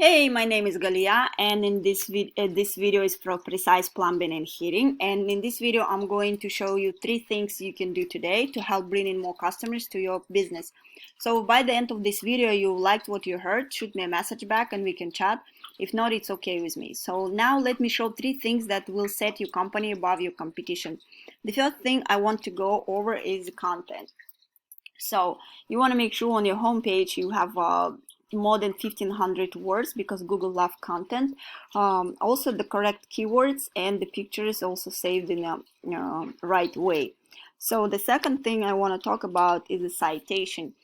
Hey, my name is Galia, and in this video is for precise plumbing and heating. And in this video, I'm going to show you 3 things you can do today to help bring in more customers to your business. So by the end of this video, you liked what you heard, shoot me a message back and we can chat. If not, it's okay with me. So now let me show 3 things that will set your company above your competition. The first thing I want to go over is content. So you want to make sure on your homepage you have more than 1500 words because Google loves content. Also the correct keywords and the pictures also saved in a right way. So the second thing I want to talk about is the citation.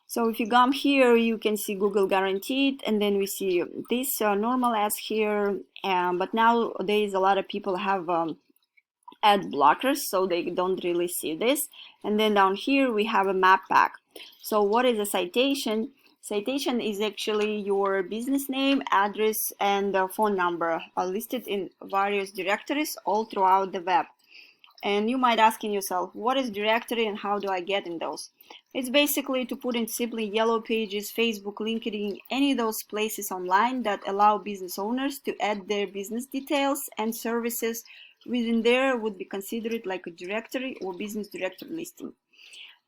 So if you come here, you can see Google guaranteed, and then we see this normal ads here. But nowadays a lot of people have ad blockers, so they don't really see this. And then down here we have a map pack. So what is a citation? Citation is actually your business name, address, and phone number listed in various directories all throughout the web. And you might ask yourself, what is directory and how do I get in those? It's basically, to put in simply, Yellow Pages, Facebook, LinkedIn, any of those places online that allow business owners to add their business details and services within there would be considered like a directory or business directory listing.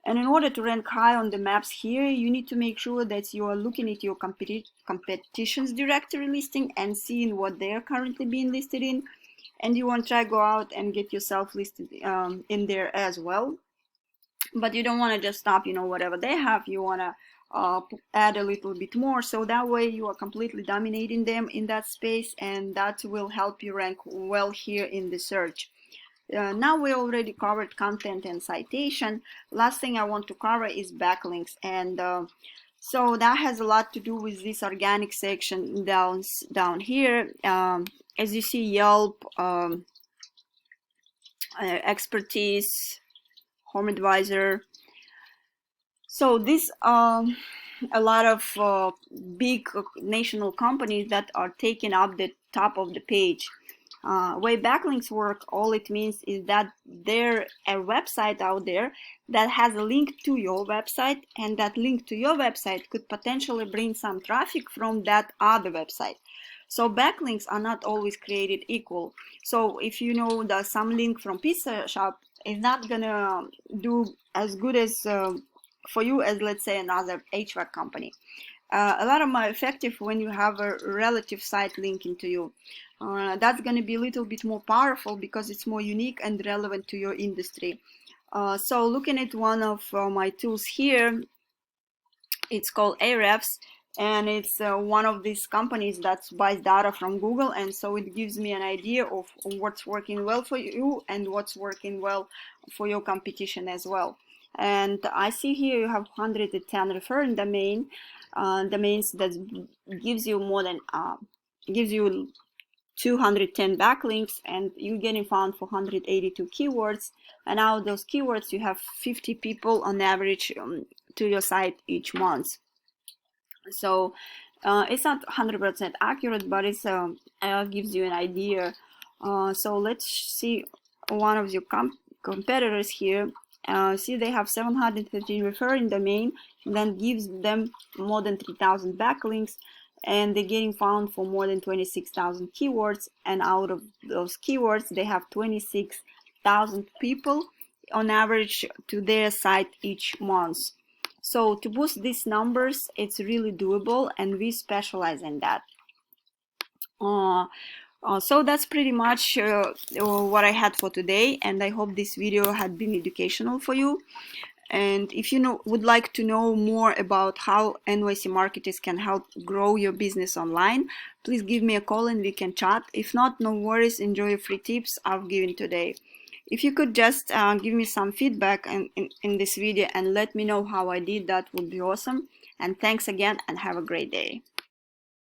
And in order to rank high on the maps here, you need to make sure that you are looking at your competition's directory listing and seeing what they're currently being listed in. And you want to try go out and get yourself listed in there as well. But you don't want to just stop, whatever they have. You want to add a little bit more, so that way you are completely dominating them in that space, and that will help you rank well here in the search. Now we already covered content and citation. Last thing I want to cover is backlinks, and so that has a lot to do with this organic section down here. As you see, Yelp, expertise, Home Advisor. So this a lot of big national companies that are taking up the top of the page. Way backlinks work, all it means is that there's a website out there that has a link to your website, and that link to your website could potentially bring some traffic from that other website. So backlinks are not always created equal. So if you know that some link from pizza shop is not gonna do as good as for you as, let's say, another HVAC company. A lot more effective when you have a relative site linking to you. That's going to be a little bit more powerful because it's more unique and relevant to your industry. So looking at one of my tools here, it's called Ahrefs, and it's one of these companies that buys data from Google, and so it gives me an idea of what's working well for you and what's working well for your competition as well. And I see here you have 110 referring domains that gives you more than gives you 210 backlinks, and you're getting found for 182 keywords. And out of those keywords, you have 50 people on average to your site each month. So it's not 100% accurate, but it gives you an idea. So let's see one of your competitors here. See, they have 713 referring domain, and then gives them more than 3,000 backlinks, and they're getting found for more than 26,000 keywords, and out of those keywords they have 26,000 people on average to their site each month. So to boost these numbers, it's really doable, and we specialize in that. So that's pretty much what I had for today, and I hope this video had been educational for you. And if you would like to know more about how NYC marketers can help grow your business online, please give me a call and we can chat. If not, no worries, enjoy your free tips I've given today. If you could just give me some feedback in this video and let me know how I did, that would be awesome. And thanks again, and have a great day.